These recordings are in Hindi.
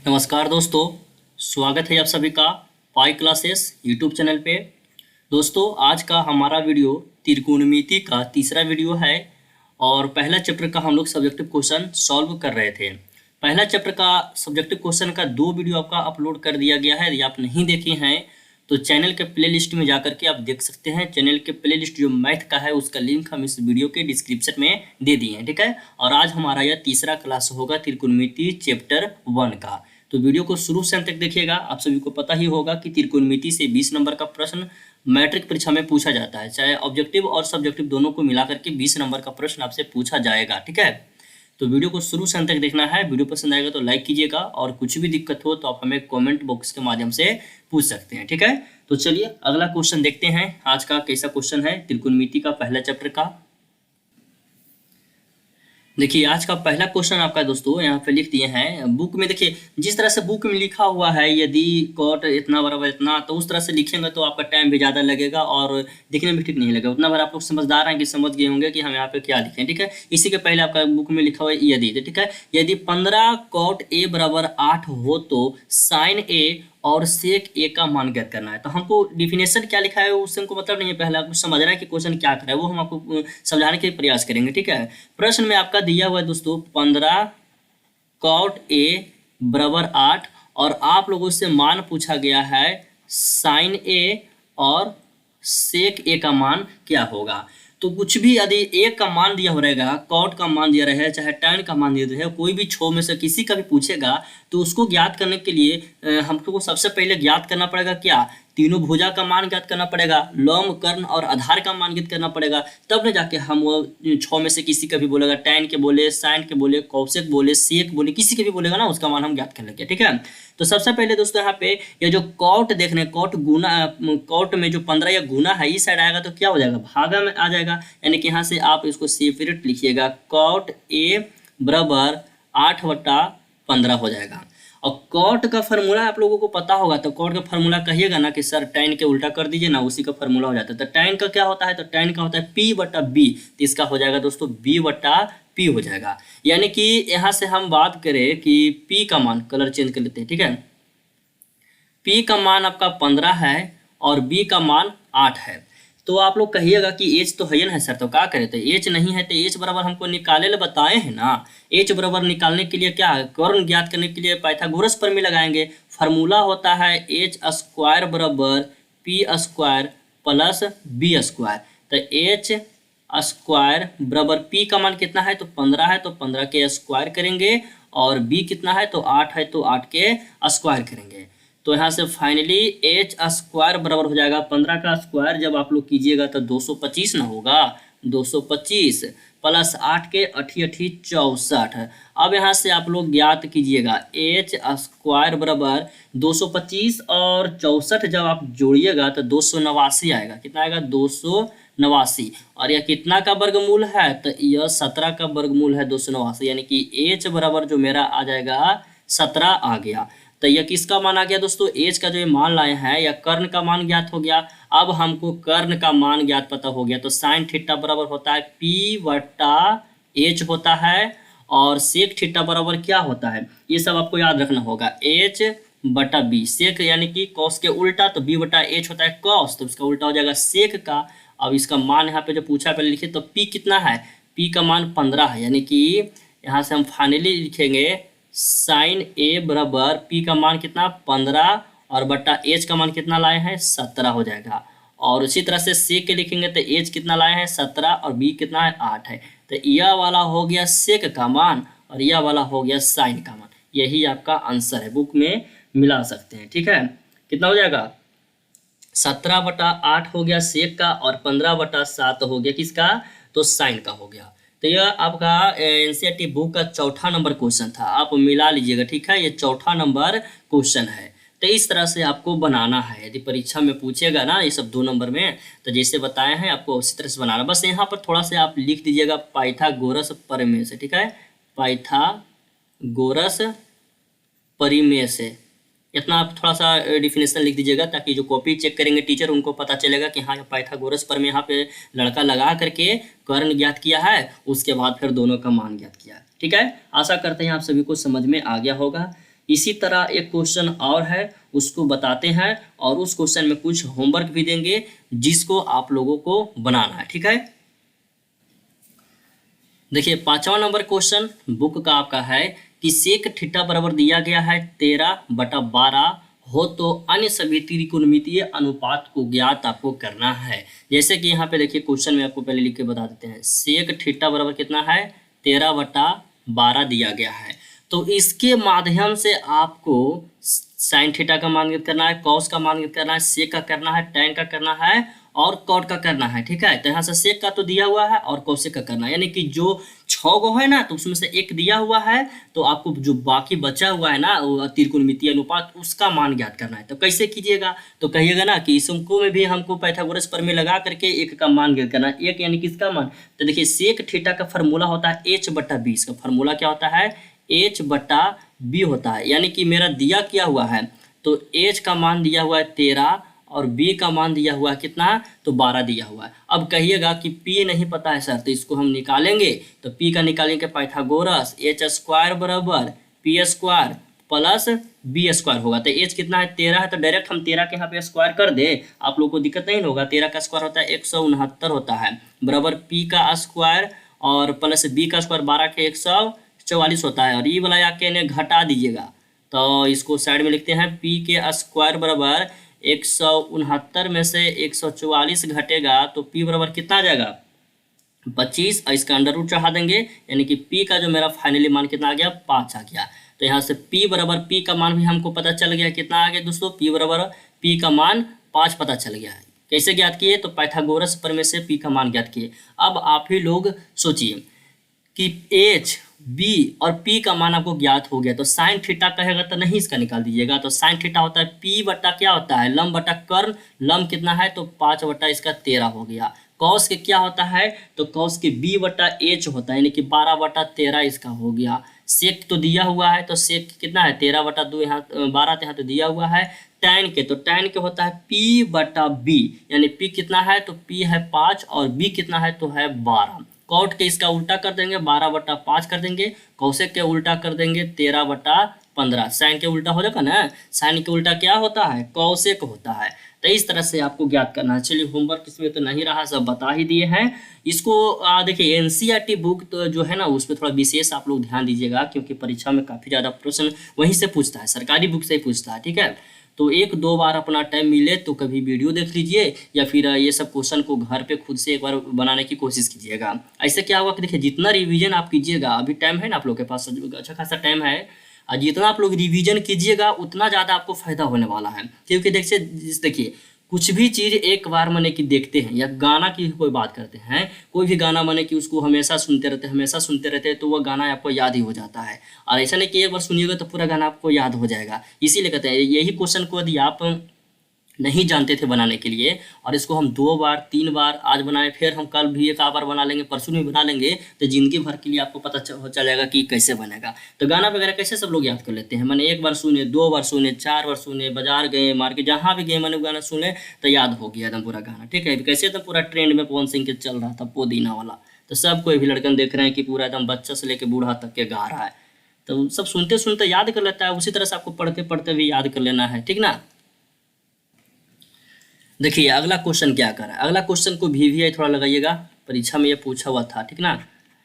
नमस्कार दोस्तों, स्वागत है आप सभी का पाई क्लासेस यूट्यूब चैनल पे। दोस्तों, आज का हमारा वीडियो त्रिकोणमिति का तीसरा वीडियो है और पहला चैप्टर का हम लोग सब्जेक्टिव क्वेश्चन सॉल्व कर रहे थे। पहला चैप्टर का सब्जेक्टिव क्वेश्चन का 2 वीडियो आपका अपलोड कर दिया गया है। यदि आप नहीं देखे हैं तो चैनल के प्लेलिस्ट में जाकर के आप देख सकते हैं। चैनल के प्लेलिस्ट जो मैथ का है उसका लिंक हम इस वीडियो के डिस्क्रिप्शन में दे दिए हैं, ठीक है। और आज हमारा यह तीसरा क्लास होगा त्रिकोणमिति चैप्टर 1 का। तो वीडियो को शुरू से अंत तक देखिएगा। आप सभी को पता ही होगा कि त्रिकोणमिति से 20 नंबर का प्रश्न मैट्रिक परीक्षा में पूछा जाता है। चाहे ऑब्जेक्टिव और सब्जेक्टिव दोनों को मिलाकर के 20 नंबर का प्रश्न आपसे पूछा जाएगा, ठीक है। तो वीडियो को शुरू से अंत तक देखना है। वीडियो पसंद आएगा तो लाइक कीजिएगा और कुछ भी दिक्कत हो तो आप हमें कमेंट बॉक्स के माध्यम से पूछ सकते हैं, ठीक है। तो चलिए अगला क्वेश्चन देखते हैं। आज का कैसा क्वेश्चन है त्रिकोणमिति का पहला चैप्टर का। देखिए, आज का पहला क्वेश्चन आपका दोस्तों यहाँ पे लिख दिए हैं बुक में। देखिए, जिस तरह से बुक में लिखा हुआ है यदि कॉट इतना बराबर इतना, तो उस तरह से लिखेंगे तो आपका टाइम भी ज़्यादा लगेगा और दिखने में भी ठीक नहीं लगेगा। उतना बार आप लोग समझदार हैं कि समझ गए होंगे कि हम यहाँ पे क्या लिखें, ठीक है। इसी के पहले आपका बुक में लिखा हुआ है यदि, ठीक है। यदि 15 कॉट ए बराबर 8 हो तो साइन ए और सेक ए का मान ज्ञात करना है। तो हमको डिफिनेशन क्या लिखा है उससे हमको मतलब नहीं है। पहले आपको समझना है कि क्वेश्चन क्या कर रहा है, वो हम आपको समझाने के प्रयास करेंगे, ठीक है। प्रश्न में आपका दिया हुआ है दोस्तों 15 कॉट ए बराबर 8 और आप लोगों से मान पूछा गया है साइन ए और सेक ए का मान क्या होगा। तो कुछ भी यदि एक का मान दिया हो रहेगा, कॉट का मान दिया रहे, चाहे टैन का मान दिया रहे, कोई भी 6 में से किसी का भी पूछेगा तो उसको ज्ञात करने के लिए हमको सबसे पहले ज्ञात करना पड़ेगा क्या, तीनों भुजा का मान ज्ञात करना पड़ेगा, लंब कर्ण और आधार का मान ज्ञात करना पड़ेगा। तब न जाके हम वो 6 में से किसी का भी बोलेगा, टैन के बोले, साइन के बोले, कौशिक बोले, सेक बोले, किसी के भी बोलेगा ना, उसका मान हम ज्ञात कर लेंगे, ठीक है। तो सबसे पहले दोस्तों यहाँ पे ये जो कॉट देख रहे हैं, कॉट गुना, कॉट में जो 15 या गुना है इस साइड आएगा तो क्या हो जाएगा, भागा में आ जाएगा। यानी कि यहाँ से आप इसको सेपरेट लिखिएगा, कॉट ए बराबर 8/15 हो जाएगा। और कॉट का फार्मूला आप लोगों को पता होगा, तो कॉट का फार्मूला कहिएगा ना कि सर टैन के उल्टा कर दीजिए ना, उसी का फार्मूला हो जाता है। तो टैन का क्या होता है, तो टैन का होता है P/B। तो इसका हो जाएगा दोस्तों B/P हो जाएगा। यानी कि यहाँ से हम बात करें कि P का मान, कलर चेंज कर लेते हैं, ठीक है। P का मान आपका 15 है और B का मान 8 है। तो आप लोग कहिएगा कि एच तो है ना है सर, तो क्या करें, तो एच नहीं है तो एच बराबर हमको निकाले ले बताए हैं ना। एच बराबर निकालने के लिए क्या है, कर्ण ज्ञात करने के लिए पाइथागोरस प्रमेय लगाएंगे। फार्मूला होता है एच स्क्वायर बराबर P square plus B square. तो एच स्क्वायर बराबर पी का मान कितना है, तो 15 है, तो 15 के स्क्वायर करेंगे और बी कितना है, तो 8 है, तो 8 के स्क्वायर करेंगे। तो यहाँ से फाइनली एच स्क्वायर बराबर हो जाएगा 15 का स्क्वायर जब आप लोग कीजिएगा तो 225 ना होगा, 225 प्लस 8 के 88 64। अब यहाँ से आप लोग ज्ञात कीजिएगा एच स्क्वायर बराबर 225 और 64 जब आप जोड़िएगा तो 289 आएगा। कितना आएगा, 289। और यह कितना का वर्गमूल है, तो यह 17 का वर्गमूल है 289। यानी कि एच बराबर जो मेरा आ जाएगा 17 आ गया। तो यह किसका मान आ गया दोस्तों, एच का जो ये मान लाए हैं या कर्ण का मान ज्ञात हो गया। अब हमको कर्ण का मान ज्ञात पता हो गया, तो साइन थीटा बराबर होता है P/H होता है और सेक थीटा बराबर क्या होता है, ये सब आपको याद रखना होगा, H/B। सेक यानी कि कॉस के उल्टा, तो B/H होता है कॉस, तो इसका उल्टा हो जाएगा सेक का। अब इसका मान यहाँ पे जो पूछा पहले लिखे, तो P कितना है, P का मान 15 है। यानी कि यहाँ से हम फाइनली लिखेंगे साइन ए बराबर P का मान कितना 15 और बट्टा H का मान कितना लाए हैं 17 हो जाएगा। और उसी तरह से सेक के लिखेंगे तो H कितना लाए हैं 17 और B कितना है 8 है। तो यह वाला हो गया सेक का मान और यह वाला हो गया साइन का मान। यही आपका आंसर है, बुक में मिला सकते हैं, ठीक है। कितना हो जाएगा, 17/8 हो गया सेक का और 15/7 हो गया किसका, तो साइन का हो गया। तो यह आपका एनसीईआरटी बुक का चौथा नंबर क्वेश्चन था, आप मिला लीजिएगा, ठीक है। ये चौथा नंबर क्वेश्चन है। तो इस तरह से आपको बनाना है, यदि परीक्षा में पूछेगा ना ये सब 2 नंबर में, तो जैसे बताए हैं आपको उसी तरह से बनाना। बस यहाँ पर थोड़ा सा आप लिख दीजिएगा पाइथागोरस प्रमेय से, ठीक है, पाइथागोरस परिमेय से। इतना आप थोड़ा सा डिफिनेशन लिख दीजिएगा ताकि जो कॉपी चेक करेंगे टीचर उनको पता चलेगा कि हाँ पाइथागोरस पर में यहाँ पे लड़का लगा करके कर्ण ज्ञात किया है, उसके बाद फिर दोनों का मान ज्ञात किया है, ठीक है। आशा करते हैं आप सभी को समझ में आ गया होगा। इसी तरह एक क्वेश्चन और है, उसको बताते हैं और उस क्वेश्चन में कुछ होमवर्क भी देंगे जिसको आप लोगों को बनाना है, ठीक है। देखिए 5वां नंबर क्वेश्चन बुक का आपका है कि सेक थीटा बराबर दिया गया है 13/12 हो तो अन्य सभी त्रिकोणमितीय अनुपात को ज्ञात आपको करना है। जैसे कि यहाँ पे देखिए क्वेश्चन में आपको पहले लिख के बता देते हैं, सेक थीटा बराबर कितना है 13/12 दिया गया है। तो इसके माध्यम से आपको साइन थीटा का मान ज्ञात करना है, कॉस का मान ज्ञात करना है, सेक का करना है, टैन का करना है और कॉट का करना है, ठीक है। तो यहाँ से सेक का तो दिया हुआ है और कॉसेक का करना है, यानी कि जो 6 गो है ना तो उसमें से एक दिया हुआ है, तो आपको जो बाकी बचा हुआ है ना वो त्रिकोणमितीय अनुपात उसका मान ज्ञात करना है। तो कैसे कीजिएगा, तो कहिएगा ना कि इसको में भी हमको पाइथागोरस प्रमेय लगा करके एक का मान ज्ञात करना है। एक यानी किसका मान, तो देखिए सेक थीटा का फार्मूला होता है h/b, इसका फार्मूला क्या होता है h/b होता है। यानी कि मेरा दिया क्या हुआ है, तो h का मान दिया हुआ है 13 और b का मान दिया हुआ है कितना, तो 12 दिया हुआ है। अब कहिएगा कि p नहीं पता है सर, तो इसको हम निकालेंगे, तो p का निकालेंगे पाइथागोरस h² बराबर p² प्लस b² होगा। तो h कितना है 13 है, तो डायरेक्ट हम 13 के यहाँ पे स्क्वायर कर दे, आप लोग को दिक्कत नहीं होगा। 13 का स्क्वायर होता है 169 होता है, बराबर p का स्क्वायर और प्लस b का स्क्वायर 12 के 144 होता है, और ये वाला आके इन्हें घटा दीजिएगा। तो इसको साइड में लिखते हैं, p के स्क्वायर बराबर 169 में से 144 घटेगा तो p बराबर कितना आ जाएगा 25, और इसका अंडर रूट चढ़ा देंगे, यानी कि p का जो मेरा फाइनली मान कितना आ गया 5 आ गया। तो यहाँ से p बराबर p का मान भी हमको पता चल गया, कितना आ गया दोस्तों, p बराबर p का मान 5 पता चल गया है। कैसे ज्ञात किए, तो पाइथागोरस प्रमेय से p का मान ज्ञात किए। अब आप ही लोग सोचिए कि h b और p का मान आपको ज्ञात हो गया, तो साइन थीटा कहेगा तो नहीं इसका निकाल दीजिएगा। तो साइन थीटा होता है p बटा क्या होता है लम बटा कर्ण, लम कितना है तो 5 बटा इसका 13 हो गया। कॉस के क्या होता है, तो कॉस के b बटा h होता है, यानी कि 12/13 इसका हो गया। सेक तो दिया हुआ है, तो सेक कितना है 13/2, यहाँ 12 यहाँ तो दिया हुआ है। टैन के, तो टैन के होता है p/b, यानी p कितना है तो p है 5 और b कितना है तो है 12। कॉट के इसका उल्टा कर देंगे 12/5 कर देंगे, कौशेक के उल्टा कर देंगे 13/15। साइन के उल्टा हो जाएगा ना, साइन के उल्टा क्या होता है कौशेक होता है। तो इस तरह से आपको ज्ञात करना है। चलिए होमवर्क इसमें तो नहीं रहा, सब बता ही दिए हैं। इसको देखिए एनसीईआरटी बुक तो जो है ना उस पर थोड़ा विशेष आप लोग ध्यान दीजिएगा, क्योंकि परीक्षा में काफ़ी ज़्यादा प्रश्न वहीं से पूछता है, सरकारी बुक से ही पूछता है, ठीक है। तो 1-2 बार अपना टाइम मिले तो कभी वीडियो देख लीजिए, या फिर ये सब क्वेश्चन को घर पे खुद से एक बार बनाने की कोशिश कीजिएगा। ऐसे क्या होगा कि देखिए जितना रिवीजन आप कीजिएगा, अभी टाइम है ना आप लोग के पास अच्छा खासा टाइम है, और जितना आप लोग रिवीजन कीजिएगा उतना ज़्यादा आपको फायदा होने वाला है। क्योंकि देखिए कुछ भी चीज़ एक बार माने कि देखते हैं, या गाना की कोई बात करते हैं, कोई भी गाना माने कि उसको हमेशा सुनते रहते हैं तो वह गाना आपको याद ही हो जाता है। और ऐसा नहीं कि एक बार सुनिएगा तो पूरा गाना आपको याद हो जाएगा। इसीलिए कहते हैं यही क्वेश्चन को यदि आप नहीं जानते थे बनाने के लिए, और इसको हम 2 बार 3 बार आज बनाए, फिर हम कल भी एक बार बना लेंगे, परसों भी बना लेंगे, तो ज़िंदगी भर के लिए आपको पता चलेगा कि कैसे बनेगा। तो गाना वगैरह कैसे सब लोग याद कर लेते हैं, मैंने 1 बार सुने, 2 बार सुने, 4 बार सुने, बाजार गए, मार्केट जहाँ भी गए मैंने गाना सुने तो याद हो गया एकदम पूरा गाना, ठीक है। कैसे तो पूरा ट्रेंड में पवन सिंह के चल रहा था पुदीना वाला, तो सब कोई भी लड़कन देख रहे हैं कि पूरा एकदम बच्चा से लेकर बूढ़ा तक के गा रहा है, तो सब सुनते सुनते याद कर लेता है। उसी तरह से आपको पढ़ते पढ़ते भी याद कर लेना है, ठीक ना। देखिए अगला क्वेश्चन क्या कर रहा है, अगला क्वेश्चन को VVI थोड़ा लगाइएगा, परीक्षा में ये पूछा हुआ था, ठीक ना।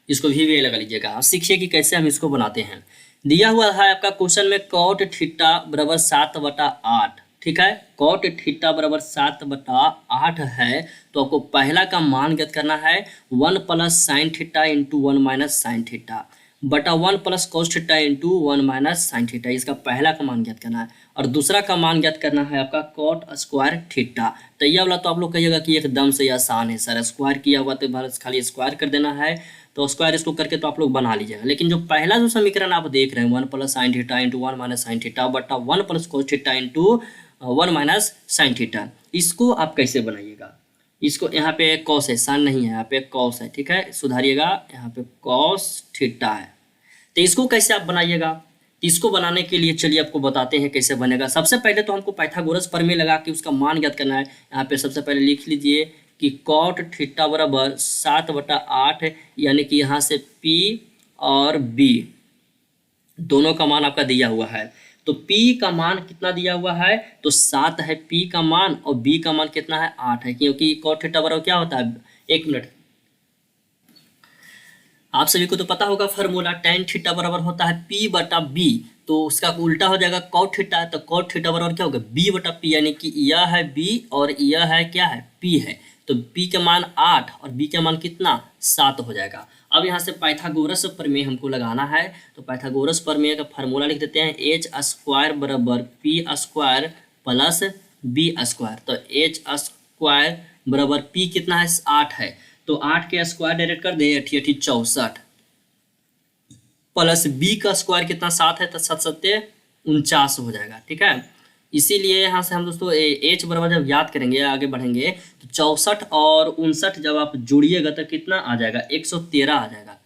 इसको VVI लगा लीजिएगा, आप सीखिए कि कैसे हम इसको बनाते हैं। दिया हुआ है आपका क्वेश्चन में कॉट थीटा बराबर 7/8, ठीक है। कॉट थीटा बराबर 7/8 है, तो आपको पहला का मान ज्ञात करना है 1 plus sine theta into 1 minus sine theta बटा 1 plus cos theta into 1 minus sine theta, इसका पहला का मान ज्ञात करना है। और दूसरा का मान ज्ञात करना है आपका कॉट स्क्वायर थीटा। तो यह वाला तो आप लोग कहिएगा कि एकदम से आसान है सर, स्क्वायर किया हुआ तो बस खाली स्क्वायर कर देना है, तो स्क्वायर इसको करके तो आप लोग बना लीजिएगा। लेकिन जो पहला जो समीकरण आप देख रहे हैं 1 plus sine theta into 1 minus sine theta बटा 1 plus cos theta into 1 minus sine theta, इसको आप कैसे बनाइएगा। इसको यहाँ पे कॉस है, साइन नहीं है, यहाँ पे कॉस है, ठीक है, सुधारिएगा, यहाँ पे कॉस थीटा है। तो इसको कैसे आप बनाइएगा, इसको बनाने के लिए चलिए आपको बताते हैं कैसे बनेगा। सबसे पहले तो हमको पाइथागोरस प्रमेय लगा के उसका मान ज्ञात करना है। यहाँ पे सबसे पहले लिख लीजिए कि कॉट थीटा बराबर 7/8, यानी कि यहाँ से P और B, दोनों का मान आपका दिया हुआ है। तो P का मान कितना दिया हुआ है, तो 7 है P का मान, और B का मान कितना है, 8 है, क्योंकि cot थीटा बराबर क्या होता है, 1 मिनट, आप सभी को तो पता होगा फार्मूला, tan थीटा बराबर होता है P बटा B, तो उसका उल्टा हो जाएगा cot थीटा, तो cot थीटा बराबर क्या होगा, B बटा P, यानी कि यह है B और यह है क्या है, P है। तो P के मान 8 और B के मान कितना, 7 हो जाएगा। अब यहाँ से पाइथागोरस प्रमेय हमको लगाना है, तो पाइथागोरस प्रमेय का फार्मूला लिख देते हैं, एच स्क्वायर बराबर P square plus B square. तो एच स्क्वायर बराबर पी कितना है, 8 है, तो 8 के स्क्वायर डायरेक्ट कर दे, 8 8 64, प्लस बी का स्क्वायर कितना, 7 है, तो 7 7 49 हो जाएगा। ठीक है, इसीलिए यहाँ से हम दोस्तों एच बराबर जब याद करेंगे, आगे बढ़ेंगे, तो 64 और 59 जब आप जोड़िएगा तो कितना आ जाएगा, 113 आ जाएगा,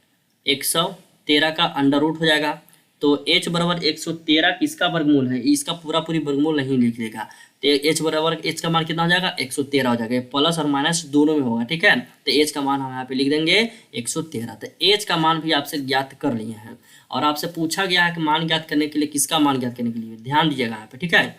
113 का अंडर रूट हो जाएगा। तो h बराबर 113 किसका वर्गमूल है, इसका पूरा पूरी वर्गमूल नहीं लिख देगा, तो h बराबर h का मान कितना हो जाएगा, 113 हो जाएगा, प्लस और माइनस दोनों में होगा। ठीक है, तो h का मान हम यहाँ पे लिख देंगे 113। तो h का मान भी आपसे ज्ञात कर लिए हैं, और आपसे पूछा गया है कि मान ज्ञात करने के लिए, किसका मान ज्ञात करने के लिए, ध्यान दीजिएगा यहाँ पे। ठीक है,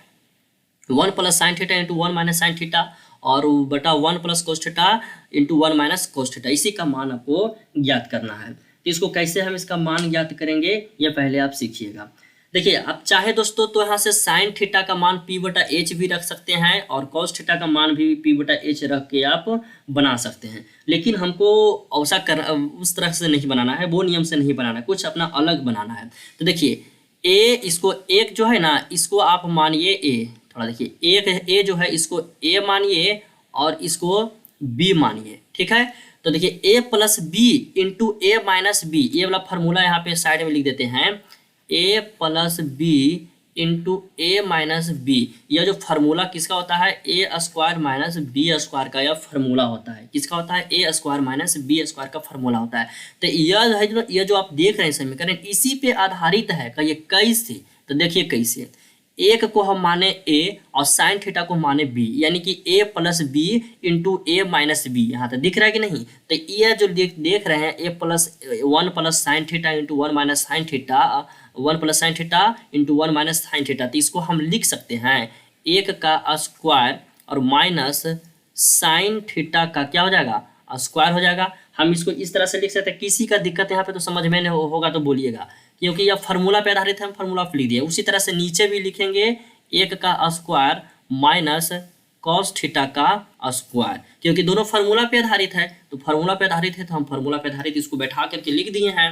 1 plus sine theta into 1 minus sine theta, और बटा 1 plus cos theta into 1 minus cos theta, इसी का मान आपको ज्ञात करना है। तो इसको कैसे हम इसका मान ज्ञात करेंगे, ये पहले आप सीखिएगा। देखिए, आप चाहे दोस्तों तो यहाँ से साइन थीटा का मान p बटा एच भी रख सकते हैं, और कॉस थीटा का मान भी p बटा एच रख के आप बना सकते हैं, लेकिन हमको ऐसा उस तरह से नहीं बनाना है, वो नियम से नहीं बनाना है, कुछ अपना अलग बनाना है। तो देखिए, a इसको एक जो है ना, इसको आप मानिए a, थोड़ा देखिए, एक a जो है इसको a मानिए और इसको b मानिए। ठीक है, तो देखिए a plus B into A minus B, ये वाला फार्मूला यहाँ पे साइड में लिख देते हैं, a plus B into A minus B, यह जो फार्मूला किसका होता है, A square minus B square का यह फार्मूला होता है, किसका होता है, A square minus B square का फार्मूला होता है। तो यह है, यह जो आप देख रहे हैं समीकरण, इसी पे आधारित है। कहिए कैसे, तो देखिए कैसे, एक को हम माने a और साइन थीटा को माने b, यानी कि a plus B into A minus B, यहाँ तक दिख रहा है कि नहीं। तो ये जो देख रहे हैं, a plus 1 plus sine theta into 1 minus sine theta, 1 plus sine theta into 1 minus sine theta, तो इसको हम लिख सकते हैं एक का स्क्वायर और माइनस साइन थीटा का क्या हो जाएगा, स्क्वायर हो जाएगा। हम इसको इस तरह से लिख सकते हैं। किसी का दिक्कत यहाँ पे तो समझ में नहीं होगा तो बोलिएगा, क्योंकि यह फार्मूला पे आधारित है, हम फार्मूला पे लिख दिए। उसी तरह से नीचे भी लिखेंगे एक का स्क्वायर माइनस कॉस थीटा का स्क्वायर, क्योंकि दोनों फार्मूला पे आधारित है, तो फार्मूला पे आधारित है तो हम फार्मूला पे आधारित इसको बैठा करके लिख दिए हैं।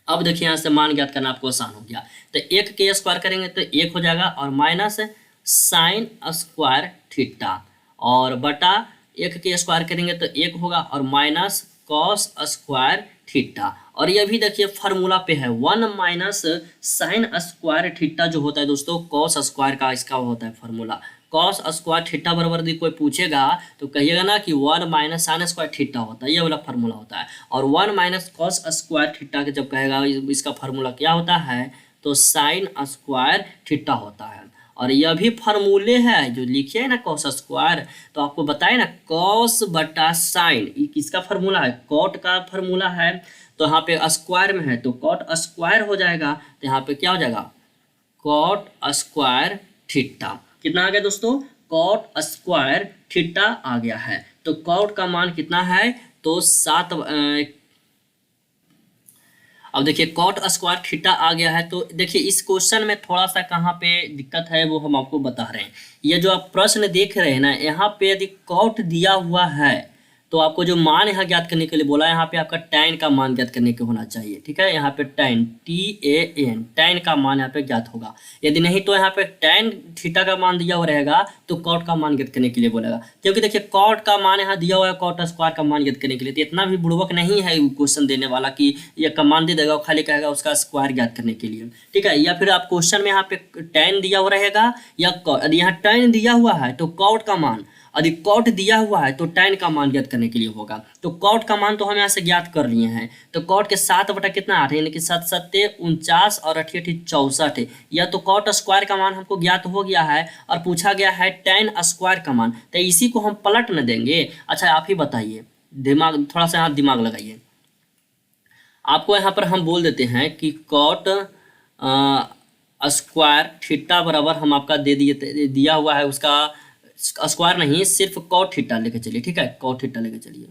अब देखिए, यहाँ से मान ज्ञात करना आपको आसान हो गया। तो एक के स्क्वायर करेंगे तो 1 हो जाएगा, और माइनस साइन स्क्वायर थीटा, और बटा 1 के स्क्वायर करेंगे तो 1 होगा, और माइनस कॉस स्क्वायर थीटा। और ये भी देखिए फार्मूला पे है, 1 माइनस साइन स्क्वायर थीटा जो होता है दोस्तों, कॉस स्क्वायर का इसका होता है फार्मूला। कॉस स्क्वायर थीटा बराबर यदि कोई पूछेगा तो कहिएगा ना कि 1 माइनस साइन स्क्वायर थीटा होता है, ये वाला फार्मूला होता है। और 1 माइनस कॉस स्क्वायर थीटा के जब कहेगा, इसका फार्मूला क्या होता है, तो साइन स्क्वायर थीटा होता है। और यह भी फार्मूले है जो लिखिए है ना, कॉस स्क्वायर, तो आपको बताए ना, कॉस बटा साइन, ये किसका फार्मूला है, कॉट का फार्मूला है। तो यहाँ पे स्क्वायर में है तो कॉट स्क्वायर हो जाएगा, तो यहाँ पे क्या हो जाएगा, कॉट स्क्वायर थीटा। कितना आ गया दोस्तों, कॉट स्क्वायर थीटा आ गया है। तो कॉट का मान कितना है, तो 7। अब देखिए कॉट स्क्वायर थीटा आ गया है। तो देखिए इस क्वेश्चन में थोड़ा सा कहाँ पे दिक्कत है वो हम आपको बता रहे हैं। ये जो आप प्रश्न देख रहे हैं ना, यहाँ पे यदि कॉट दिया हुआ है तो आपको जो मान यहाँ ज्ञात करने के लिए बोला है, यहाँ पे आपका tan का मान ज्ञात करने के होना चाहिए। ठीक है, यहाँ पे tan TAN tan का मान यहाँ पे ज्ञात होगा। यदि नहीं तो यहाँ पे tan थीटा का मान दिया हुआ रहेगा तो कॉट का मान ज्ञात करने के लिए बोलेगा, क्योंकि देखिए कॉट का मान यहाँ दिया हुआ है कॉट स्क्वायर का मान ज्ञात करने के लिए। तो इतना भी बुड़बक नहीं है क्वेश्चन देने वाला कि ये का मान दे देगा, खाली कहेगा उसका स्क्वायर ज्ञात करने के लिए। ठीक है, या फिर आप क्वेश्चन में यहाँ पे tan दिया हुआ रहेगा, या यदि यहाँ tan दिया हुआ है तो कॉट का मान, यदि कॉट दिया हुआ है तो tan का मान ज्ञात करने के लिए होगा। तो कॉट का मान तो हम यहाँ से ज्ञात कर लिए हैं। तो कॉट के 7 बटा कितना 8 है, यानी कि 7 7 49 और 8 8 64 है। या तो कॉट स्क्वायर का मान हमको ज्ञात हो गया है और पूछा गया है tan स्क्वायर का मान, तो इसी को हम पलट न देंगे। अच्छा आप ही बताइए, दिमाग थोड़ा सा यहाँ दिमाग लगाइए। आपको यहाँ पर हम बोल देते हैं कि कॉट स्क्वायर थीटा बराबर हम आपका दिया हुआ है, उसका स्क्वायर नहीं सिर्फ कॉट थीटा लेके चलिए, ठीक है, कॉट थीटा लेके चलिए।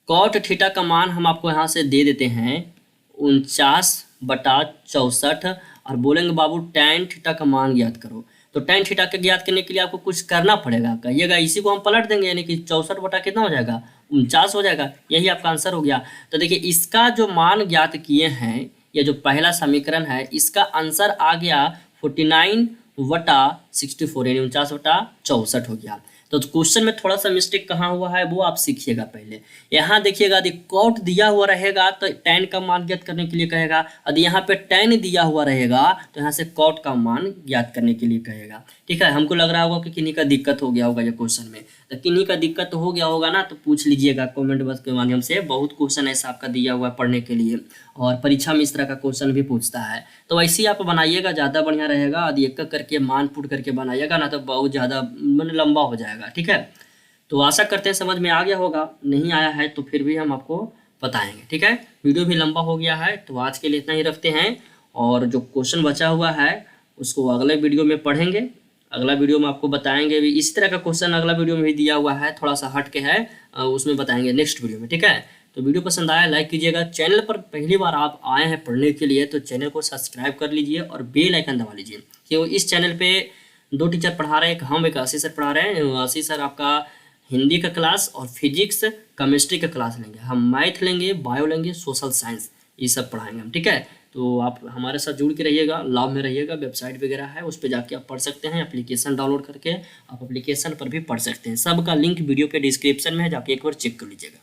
कॉट थीटा का मान हम आपको यहाँ से दे देते हैं 49/64 और बोलेंगे बाबू टैन थीटा का मान ज्ञात करो। तो टैन थीटा के ज्ञात करने के लिए आपको कुछ करना पड़ेगा, कहिएगा इसी को हम पलट देंगे, यानी कि 64 बटा कितना हो जाएगा 49 हो जाएगा, यही आपका आंसर हो गया। तो देखिए इसका जो मान ज्ञात किए हैं, ये जो पहला समीकरण है इसका आंसर आ गया 49/64 यानी 49/64 हो गया। तो क्वेश्चन में थोड़ा सा मिस्टेक कहाँ हुआ है वो आप सीखिएगा पहले। यहाँ देखिएगा यदि कॉट दिया हुआ रहेगा तो टैन का मान ज्ञात करने के लिए कहेगा, यदि यहाँ पे टैन दिया हुआ रहेगा तो यहाँ से कॉट का मान ज्ञात करने के लिए कहेगा, ठीक है। हमको लग रहा होगा कि किन्हीं का दिक्कत हो गया होगा ये क्वेश्चन में, तो किन्हीं का दिक्कत हो गया होगा ना तो पूछ लीजिएगा कमेंट बॉक्स के माध्यम से। बहुत क्वेश्चन ऐसा आपका दिया हुआ है पढ़ने के लिए और परीक्षा में इस तरह का क्वेश्चन भी पूछता है, तो ऐसे ही आप बनाइएगा, ज़्यादा बढ़िया रहेगा। यदि एक करके मान पुट करके बनाइएगा ना तो बहुत ज़्यादा मतलब लंबा हो जाएगा, ठीक है। तो आशा करते हैं समझ में आ गया होगा, नहीं आया है तो फिर भी हम आपको बताएंगे, ठीक है। वीडियो भी लंबा हो गया है तो आज के लिए इतना ही रखते हैं, और जो क्वेश्चन बचा हुआ है उसको अगले वीडियो में पढ़ेंगे। अगला वीडियो में आपको बताएंगे भी, इस तरह का क्वेश्चन अगला वीडियो में भी दिया हुआ है, थोड़ा सा हट के है, उसमें बताएंगे नेक्स्ट वीडियो में, ठीक है। तो वीडियो पसंद आया लाइक कीजिएगा, चैनल पर पहली बार आप आए हैं पढ़ने के लिए तो चैनल को सब्सक्राइब कर लीजिए और बेल आइकन दबा लीजिए, क्योंकि इस चैनल पे 2 टीचर पढ़ा रहे हैं, एक हम एक आशीष सर पढ़ा रहे हैं। आशीष सर आपका हिंदी का क्लास और फिजिक्स केमिस्ट्री का क्लास लेंगे, हम मैथ लेंगे, बायो लेंगे, सोशल साइंस, ये सब पढ़ाएंगे हम, ठीक है। तो आप हमारे साथ जुड़ के रहिएगा, लाभ में रहिएगा। वेबसाइट वगैरह है उस पर जाके आप पढ़ सकते हैं, एप्लीकेशन डाउनलोड करके आप एप्लीकेशन पर भी पढ़ सकते हैं। सबका लिंक वीडियो के डिस्क्रिप्शन में है, जाके एक बार चेक कर लीजिएगा।